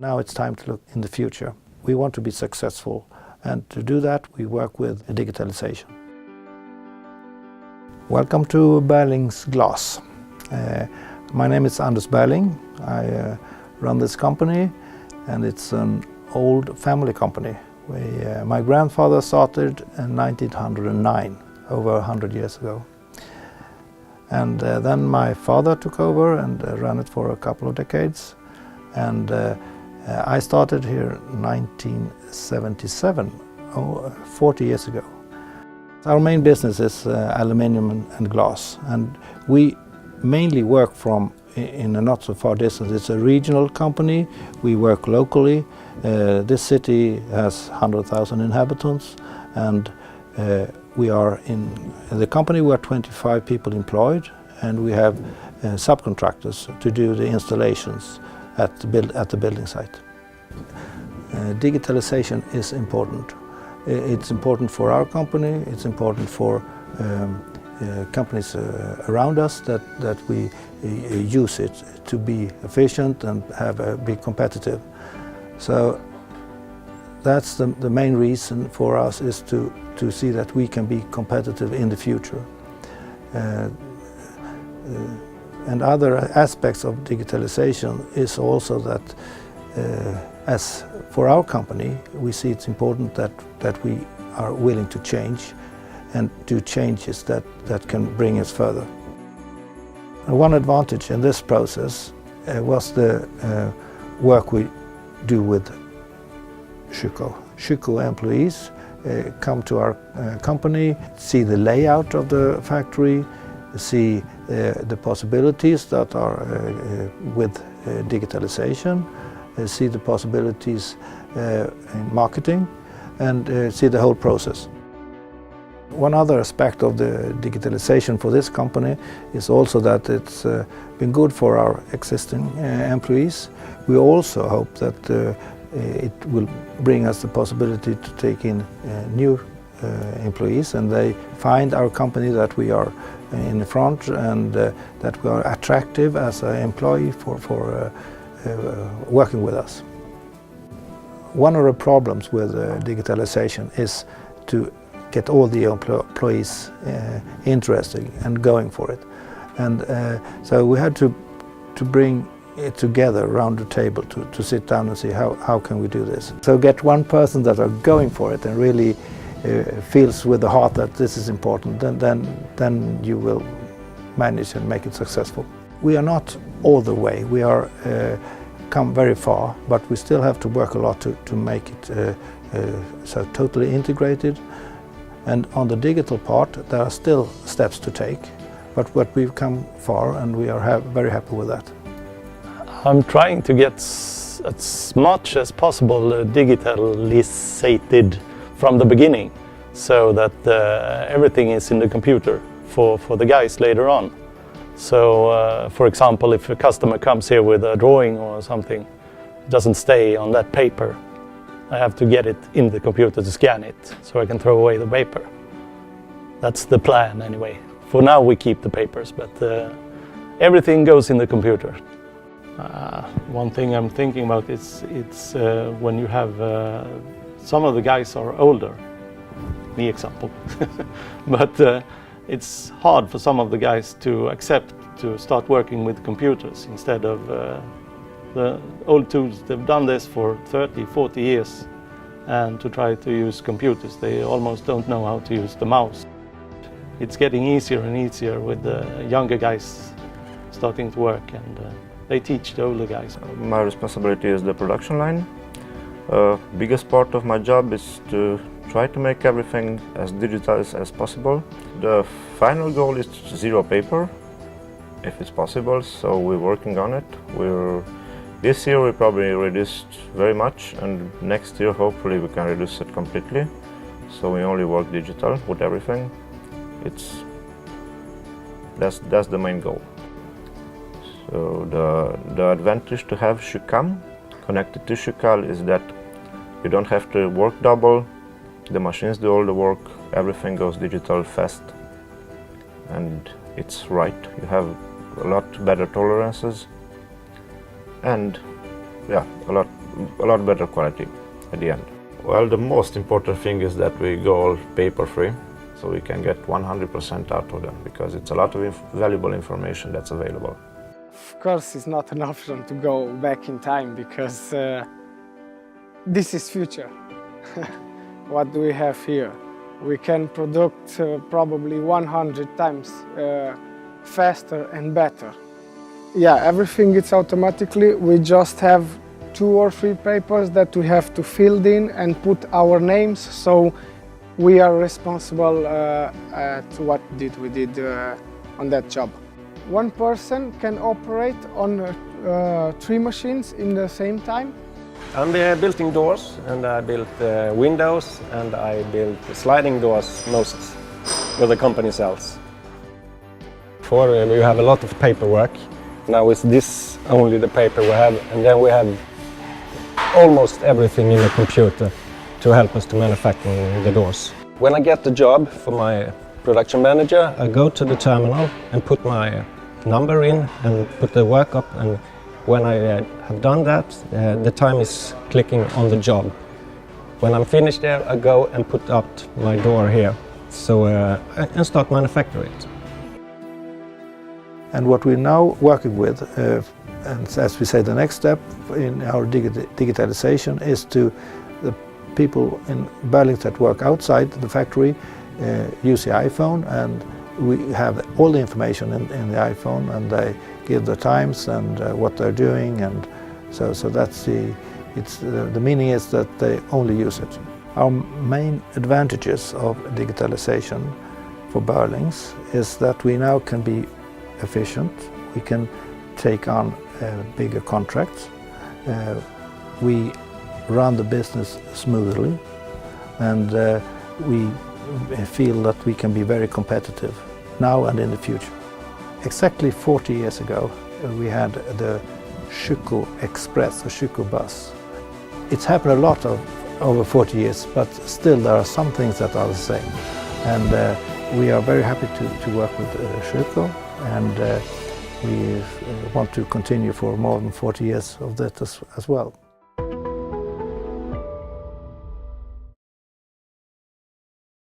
Now it's time to look in the future. We want to be successful, and to do that we work with digitalization. Welcome to Berlings Glas. My name is Anders Berling. I run this company, and it's an old family company. My grandfather started in 1909, over 100 years ago. And then my father took over and ran it for a couple of decades. And I started here in 1977, 40 years ago. Our main business is aluminium and glass, and we mainly work in a not so far distance. It's a regional company. We work locally. This city has 100,000 inhabitants, and we are in the company. We are 25 people employed, and we have subcontractors to do the installations at the building site. Digitalization is important. It's important for our company. It's important for companies around us that we use it to be efficient and be competitive. So that's the main reason for us, is to see that we can be competitive in the future. And other aspects of digitalization is also that as for our company, we see it's important that we are willing to change and do changes that can bring us further. One advantage in this process was the work we do with Schüco. Schüco employees come to our company, see the layout of the factory, see the possibilities that are with digitalization, see the possibilities in marketing, and see the whole process. One other aspect of the digitalization for this company is also that it's been good for our existing employees. We also hope that it will bring us the possibility to take in new employees, and they find our company that we are in the front and that we are attractive as an employee for working with us. One of the problems with digitalization is to get all the employees interested and going for it. And so we had to bring it together around the table to sit down and see how can we do this. So get one person that are going for it and really feels with the heart that this is important, then you will manage and make it successful. We are not all the way. We are come very far, but we still have to work a lot to make it so totally integrated. And on the digital part, there are still steps to take, but we've come far, and we are very happy with that. I'm trying to get as much as possible digitalized from the beginning, so that everything is in the computer for the guys later on. So, for example, if a customer comes here with a drawing or something, it doesn't stay on that paper. I have to get it in the computer to scan it, so I can throw away the paper. That's the plan anyway. For now we keep the papers, but everything goes in the computer. One thing I'm thinking about is when you have some of the guys are older, me example, but it's hard for some of the guys to accept to start working with computers instead of the old tools. They've done this for 30, 40 years, and to try to use computers, they almost don't know how to use the mouse. It's getting easier and easier with the younger guys starting to work, and they teach the older guys. My responsibility is the production line. Biggest part of my job is to try to make everything as digital as possible. The final goal is zero paper, if it's possible, so we're working on it. This year we probably reduced very much, and next year hopefully we can reduce it completely. So we only work digital with everything. That's the main goal. So the advantage to have Schüco connected to Schüco is that you don't have to work double. The machines do all the work, everything goes digital fast, and it's right. You have a lot better tolerances, and a lot better quality at the end. Well, the most important thing is that we go all paper-free, so we can get 100% out of them, because it's a lot of valuable information that's available. Of course, it's not an option to go back in time, because this is future. What do we have here? We can produce probably 100 times faster and better. Yeah, everything is automatically. We just have 2 or 3 papers that we have to fill in and put our names, so we are responsible at what we did on that job. One person can operate on 3 machines in the same time. I'm building doors, and I built windows, and I built sliding doors most what the company sells. Before we have a lot of paperwork. Now it's this only the paper we have, and then we have almost everything in the computer to help us to manufacture the doors. When I get the job for my production manager, I go to the terminal and put my number in and put the work up, and when I have done that, the time is clicking on the job. When I'm finished there, I go and put up my door here, so and start manufacturing it. And what we're now working with, and as we say, the next step in our digitalization is to the people in Berlings that work outside the factory use the iPhone, and we have all the information in the iPhone, and they give the times and what they're doing, and so that's the meaning is that they only use it. Our main advantages of digitalization for Berlings is that we now can be efficient. We can take on bigger contracts. We run the business smoothly, and we feel that we can be very competitive now and in the future. Exactly 40 years ago, we had the Schüco Express, the Schüco bus. It's happened a lot over 40 years, but still there are some things that are the same. And we are very happy to work with Schüco, and we want to continue for more than 40 years of that as well.